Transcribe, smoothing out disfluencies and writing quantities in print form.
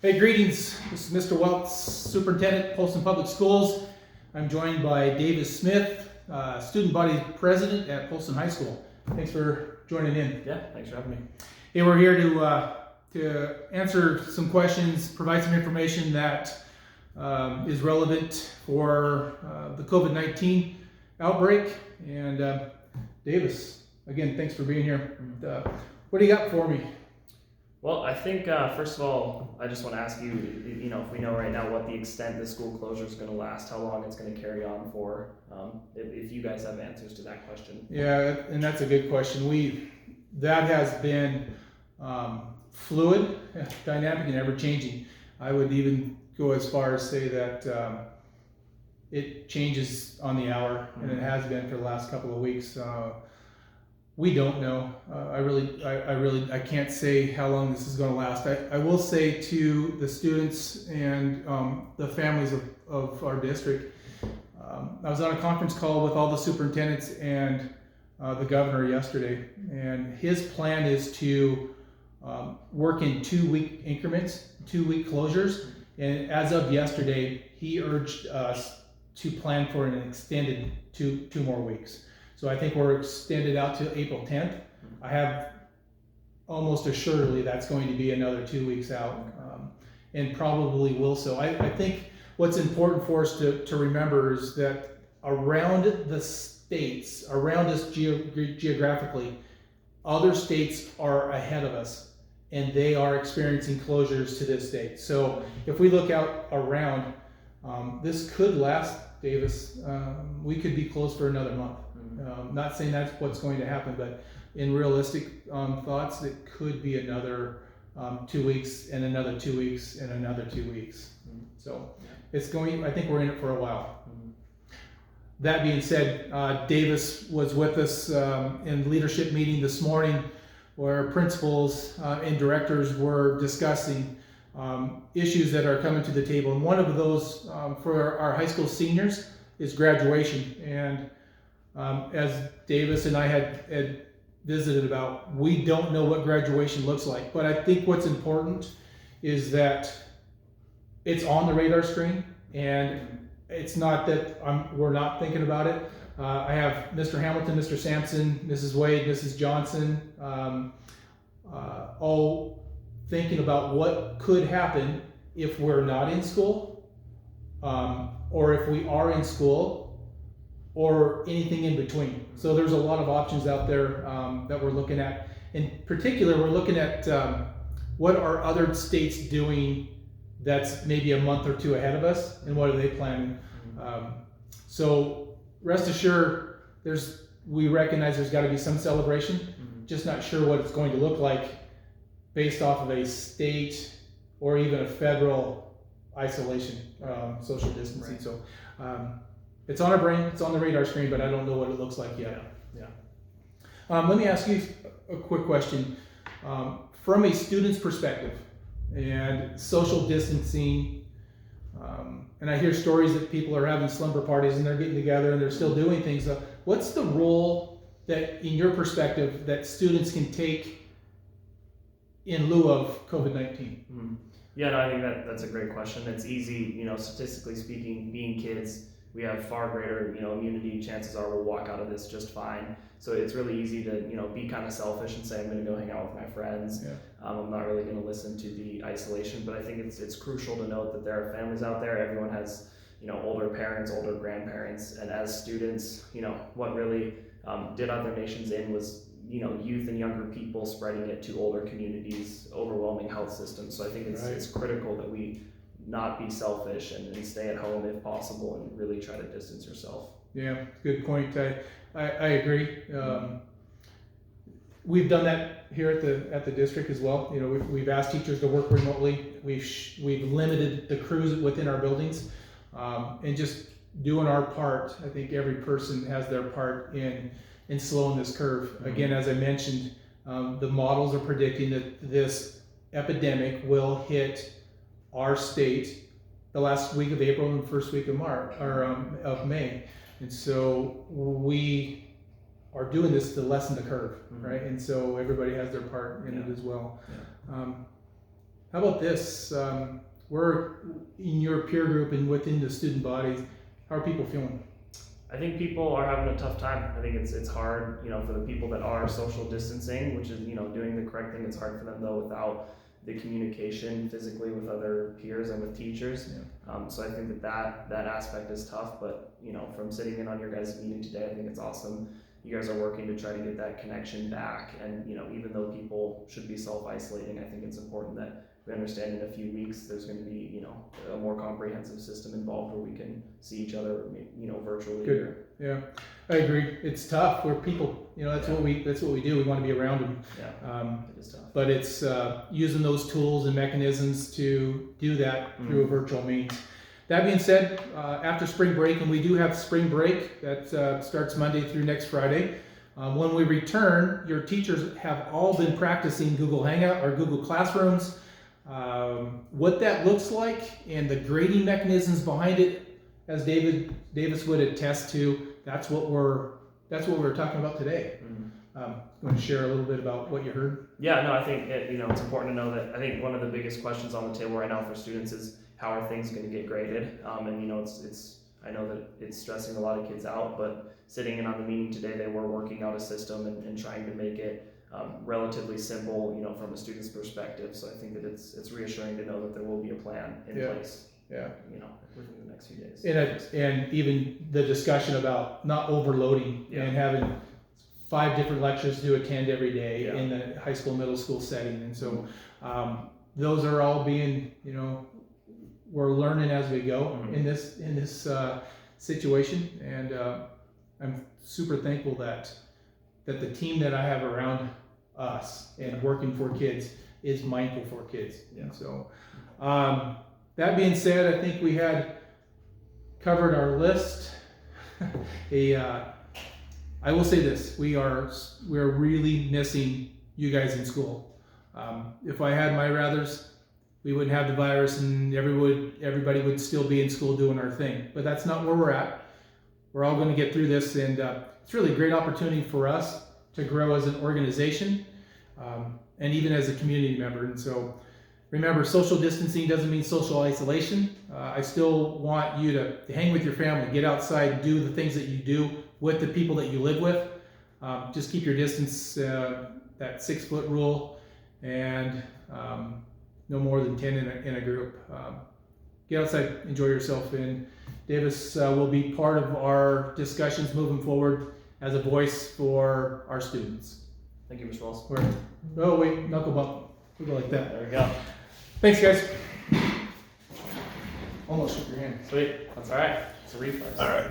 Hey, greetings. This is Mr. Welts, Superintendent, Polson Public Schools. I'm joined by Davis Smith, Student Body President at Polson High School. Thanks for joining in. Yeah, thanks for having me. Hey, we're here to answer some questions, provide some information that is relevant for the COVID-19 outbreak. And Davis, again, thanks for being here. What do you got for me? Well, I think first of all, I just want to ask you, if we know right now what the extent the school closure is going to last, how long it's going to carry on for, if you guys have answers to that question. Yeah, and that's a good question. That has been fluid, dynamic, and ever changing. I would even go as far as say that it changes on the hour, and it has been for the last couple of weeks. We don't know. I can't say how long this is going to last. I will say to the students and the families of our district, I was on a conference call with all the superintendents and the governor yesterday, and his plan is to work in 2-week increments, 2-week closures. And as of yesterday, he urged us to plan for an extended two more weeks. So I think we're extended out to April 10th. I have almost assuredly that's going to be another 2 weeks out, and probably will so. I think what's important for us to remember is that around the states, around us geographically, other states are ahead of us, and they are experiencing closures to this date. So if we look out around, this could last, Davis. We could be closed for another month. Not saying that's what's going to happen, but in realistic thoughts, it could be another 2 weeks and another 2 weeks and another 2 weeks. So it's going, I think we're in it for a while. That being said, Davis was with us in leadership meeting this morning where principals and directors were discussing issues that are coming to the table. And one of those for our high school seniors is graduation. And as Davis and I had visited about, we don't know what graduation looks like. But I think what's important is that it's on the radar screen, and it's not that we're not thinking about it. I have Mr. Hamilton, Mr. Sampson, Mrs. Wade, Mrs. Johnson, all thinking about what could happen if we're not in school, or if we are in school, or anything in between. So there's a lot of options out there that we're looking at. In particular, we're looking at what are other states doing that's maybe a month or two ahead of us, and what are they planning. So rest assured, we recognize there's got to be some celebration, just not sure what it's going to look like based off of a state or even a federal isolation, social distancing. Right. So it's on our brain, it's on the radar screen, but I don't know what it looks like yet. Yeah. Let me ask you a quick question. From a student's perspective and social distancing, and I hear stories that people are having slumber parties and they're getting together and they're still doing things. What's the role that, in your perspective, that students can take in lieu of COVID-19? Yeah, no, I think that's a great question. It's easy, statistically speaking, being kids, we have far greater, immunity. Chances are we'll walk out of this just fine. So it's really easy to, be kind of selfish and say, I'm going to go hang out with my friends. Yeah. I'm not really going to listen to the isolation. But I think it's crucial to note that there are families out there. Everyone has, older parents, older grandparents. And as students, what really did other nations in was, youth and younger people spreading it to older communities, overwhelming health systems. So I think it's critical that we not be selfish and stay at home if possible and really try to distance yourself. Yeah, good point. I agree. We've done that here at the district as well. We've asked teachers to work remotely. We've limited the crews within our buildings, and just doing our part. I think every person has their part in slowing this curve. Again, as I mentioned, the models are predicting that this epidemic will hit our state the last week of April and first week of March or of May, and so we are doing this to lessen the curve, right? And so everybody has their part in it as well. Yeah. How about this? We're in your peer group and within the student bodies. How are people feeling? I think people are having a tough time. I think it's hard, for the people that are social distancing, which is, doing the correct thing. It's hard for them though without the communication physically with other peers and with teachers. Yeah. So I think that aspect is tough, but from sitting in on your guys' meeting today, I think it's awesome. You guys are working to try to get that connection back, and even though people should be self-isolating, I think it's important that we understand in a few weeks there's going to be a more comprehensive system involved where we can see each other virtually. Good. Yeah, I agree. It's tough. We're people. That's what we do. We want to be around them. Yeah, it is tough. But it's using those tools and mechanisms to do that through a virtual means. That being said, after spring break, and we do have spring break that starts Monday through next Friday. When we return, your teachers have all been practicing Google Hangout or Google Classrooms. What that looks like and the grading mechanisms behind it, as Davis would attest to, that's what we're talking about today. You want to share a little bit about what you heard? Yeah, no, I think it's important to know that I think one of the biggest questions on the table right now for students is how are things going to get graded? And it's I know that it's stressing a lot of kids out, but sitting in on the meeting today, they were working out a system and trying to make it relatively simple, from a student's perspective. So I think that it's reassuring to know that there will be a plan in place. Yeah. Within the next few days. And even the discussion about not overloading and having 5 different lectures to attend every day in the high school, middle school setting. And so those are all being, we're learning as we go in this situation. And I'm super thankful that the team that I have around us and working for kids is mindful for kids. And so that being said, I think we had covered our list. I will say this: we're really missing you guys in school. If I had my druthers, we wouldn't have the virus, and everybody would still be in school doing our thing. But that's not where we're at. We're all going to get through this, and it's really a great opportunity for us to grow as an organization, and even as a community member. And so, remember, social distancing doesn't mean social isolation. I still want you to hang with your family, get outside, do the things that you do with the people that you live with. Just keep your distance, that 6-foot rule, and no more than 10 in a group. Get outside, enjoy yourself, and Davis will be part of our discussions moving forward as a voice for our students. Thank you, Mr. Wells. Oh wait, knuckle bump. We'll go like that. There we go. Thanks, guys. Almost shook your hand. Sweet. That's all right. It's a reflex. All right.